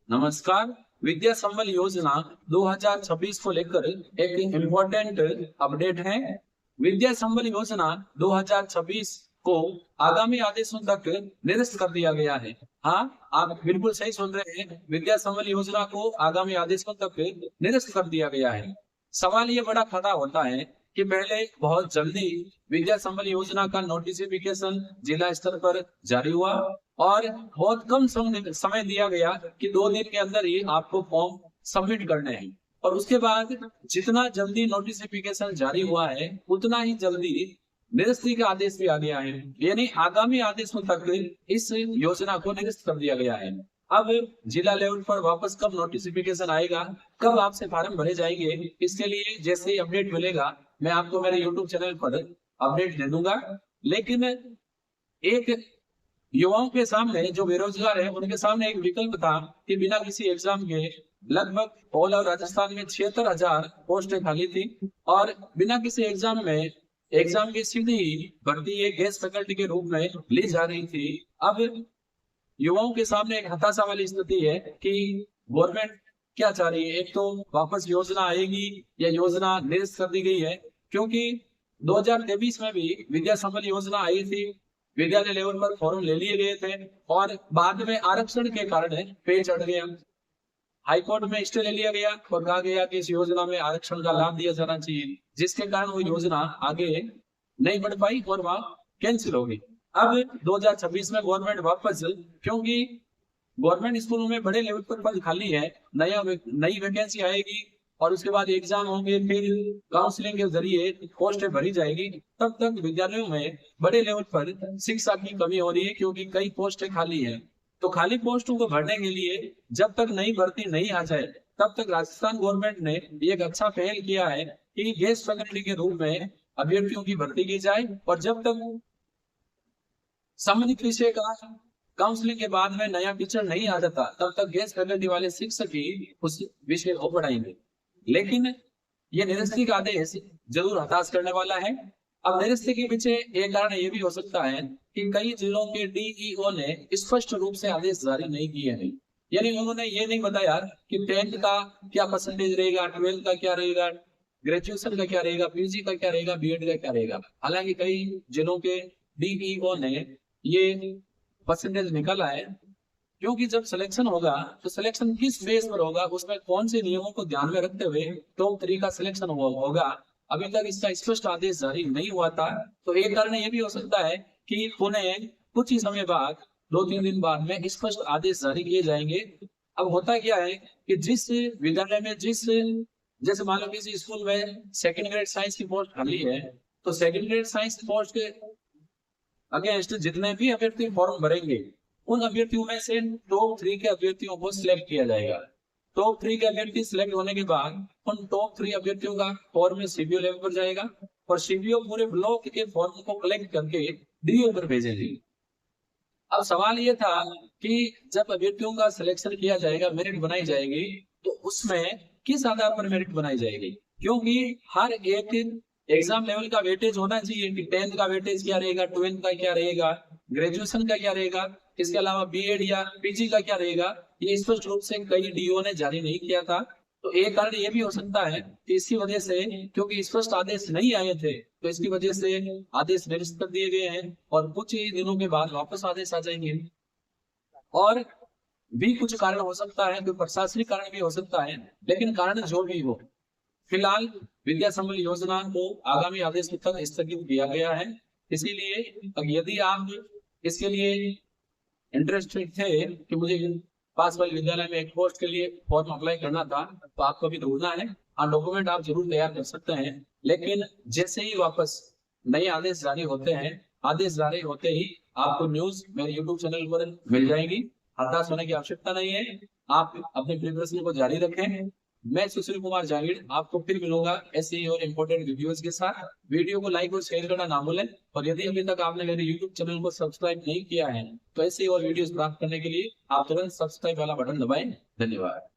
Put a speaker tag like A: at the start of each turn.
A: नमस्कार। विद्या संबल योजना 2026 को लेकर एक इम्पोर्टेंट अपडेट है। विद्या संबल योजना 2026 को आगामी आदेशों तक निरस्त कर दिया गया है। हाँ, आप बिल्कुल सही सुन रहे हैं। विद्या संबल योजना को आगामी आदेशों तक निरस्त कर दिया गया है। सवाल ये बड़ा खड़ा होता है कि पहले बहुत जल्दी विद्या संबल योजना का नोटिफिकेशन जिला स्तर पर जारी हुआ और बहुत कम समय दिया गया कि 2 दिन के अंदर ही आपको फॉर्म सबमिट करने हैं। और उसके बाद जितना जल्दी नोटिफिकेशन जारी हुआ है उतना ही जल्दी निरस्ती का आदेश भी आ गया है, यानी आगामी आदेशों तक इस योजना को निरस्त कर दिया गया है। अब जिला लेवल पर वापस कब नोटिफिकेशन आएगा, कब आपसे फॉर्म भरे जाएंगे, इसके लिए जैसे ही अपडेट मिलेगा मैं आपको मेरे YouTube चैनल पर अपडेट दे दूंगा। लेकिन एक युवाओं के सामने, जो बेरोजगार है, उनके सामने एक विकल्प था कि बिना किसी एग्जाम के लगभग ऑल ओवर राजस्थान में 76,000 पोस्टें खाली थी और बिना किसी एग्जाम की सीधी भर्ती एक गेस्ट फैकल्टी के रूप में ली जा रही थी। अब युवाओं के सामने एक हताशा वाली स्थिति है कि गवर्नमेंट क्या चाह रही है। एक तो वापस योजना आएगी या योजना निरस्त कर दी गई है, क्योंकि 2023 में भी विद्या संबल योजना आई थी, विद्यालय लेवल पर फॉर्म ले लिए गए थे और बाद में आरक्षण के कारण पे चढ़ गया। हाईकोर्ट में स्टे ले लिया गया और कहा गया कि इस योजना में आरक्षण का लाभ दिया जाना चाहिए, जिसके कारण वो योजना आगे नहीं बढ़ पाई और वह कैंसिल हो गई। अब 2026 में गवर्नमेंट वापस, क्योंकि गवर्नमेंट स्कूलों में बड़े लेवल पर पद खाली है, नई वैकेंसी आएगी और उसके बाद एग्जाम होंगे, फिर काउंसलिंग के जरिए पोस्टें भरी जाएगी, तब तक विद्यालयों में बड़े लेवल पर शिक्षा की कमी हो रही है, क्योंकि कई पोस्टें खाली है। तो खाली पोस्टों को भरने के लिए जब तक नई भर्ती नहीं आ जाए तब तक राजस्थान गवर्नमेंट ने एक अच्छा पहल किया है कि गेस्ट फैकल्टी के रूप में अभ्यर्थियों की भर्ती की जाए और जब तक संबंधित विषय का काउंसलिंग के बाद में नया टीचर नहीं आ जाता तब तक गेस्ट फैकल्टी वाले शिक्षक ही उस विषय को पढ़ाएंगे। लेकिन ये निरस्ती का आदेश जरूर हताश करने वाला है। अब निरस्ती के पीछे एक कारण ये भी हो सकता है कि कई जिलों के डीईओ ने स्पष्ट रूप से आदेश जारी नहीं किए हैं, यानी उन्होंने ये नहीं बताया कि 10th का क्या परसेंटेज रहेगा, 12th का क्या रहेगा, ग्रेजुएशन का क्या रहेगा, पीजी का क्या रहेगा, बीएड का क्या रहेगा। हालांकि कई जिलों के डीईओ ने ये परसेंटेज निकाला है, क्योंकि जब सिलेक्शन होगा तो सिलेक्शन किस बेस पर होगा, उसमें कौन से नियमों को ध्यान में रखते हुए टॉप 3 का सिलेक्शन होगा, अभी तक इसका स्पष्ट आदेश जारी नहीं हुआ था। तो एक कारण ये भी हो सकता है कि उन्हें कुछ ही समय बाद, 2-3 दिन बाद में स्पष्ट आदेश जारी किए जाएंगे। अब होता क्या है कि जिस विद्यालय में जैसे मान लो किसी स्कूल में सेकेंड ग्रेड साइंस की पोस्ट खाली है, तो सेकेंड ग्रेड साइंस पोस्ट के अगेंस्ट जितने भी अभ्यर्थी फॉर्म भरेंगे उन अभ्यर्थियों में से टॉप 3 के अभ्यर्थियों को सिलेक्ट किया जाएगा। टॉप 3 के अभ्यर्थी सिलेक्ट होने के बाद उन टॉप 3 अभ्यर्थियों का फॉर्म सीबीओ लेवल पर जाएगा और सीबीओ पूरे ब्लॉक के फॉर्म को कलेक्ट करके डीओ पर भेजेगी। अब सवाल ये था कि जब अभ्यर्थियों का सिलेक्शन किया जाएगा, मेरिट बनाई जाएगी, तो उसमें किस आधार पर मेरिट बनाई जाएगी, क्योंकि हर एक एग्जाम लेवल का वेटेज होना चाहिए कि 10th का वेटेज क्या रहेगा, 12th का क्या रहेगा, ग्रेजुएशन का क्या रहेगा, इसके अलावा बीएड या पीजी का क्या रहेगा। ये स्पष्ट रूप से कई डीओ ने जारी नहीं किया था। तो एक कारण ये भी हो सकता है कि इसकी वजह से, क्योंकि स्पष्ट आदेश नहीं आए थे, तो इसकी वजह से आदेश निरस्त कर दिए गए हैं और कुछ ही दिनों के बाद वापस आदेश आ जाएंगे। और भी कुछ कारण हो सकता है, कोई प्रशासनिक कारण भी हो सकता है, लेकिन कारण जो भी हो, फिलहाल विद्या संबल योजना को आगामी आदेश तक स्थगित किया गया है। इसीलिए यदि आप इसके लिए इंटरेस्टेड थे कि मुझे पास वाले विद्यालय में एक पोस्ट के लिए फॉर्म अप्लाई करना था, तो आपको भी ढूंढना है। हाँ, डॉक्यूमेंट आप जरूर तैयार कर सकते हैं, लेकिन जैसे ही वापस नए आदेश जारी होते हैं, आदेश जारी होते ही आपको न्यूज मेरे यूट्यूब चैनल पर मिल जाएगी। हताश होने की आवश्यकता नहीं है, आप अपने प्रिपरेशन को जारी रखें। मैं सुशील कुमार जांगीड़ आपको फिर मिलूंगा ऐसे ही और इम्पोर्टेंट वीडियोस के साथ। वीडियो को लाइक और शेयर करना ना भूलें और यदि अभी तक आपने मेरे यूट्यूब चैनल को सब्सक्राइब नहीं किया है तो ऐसे ही और वीडियोस प्राप्त करने के लिए आप तुरंत सब्सक्राइब वाला बटन दबाएं। धन्यवाद।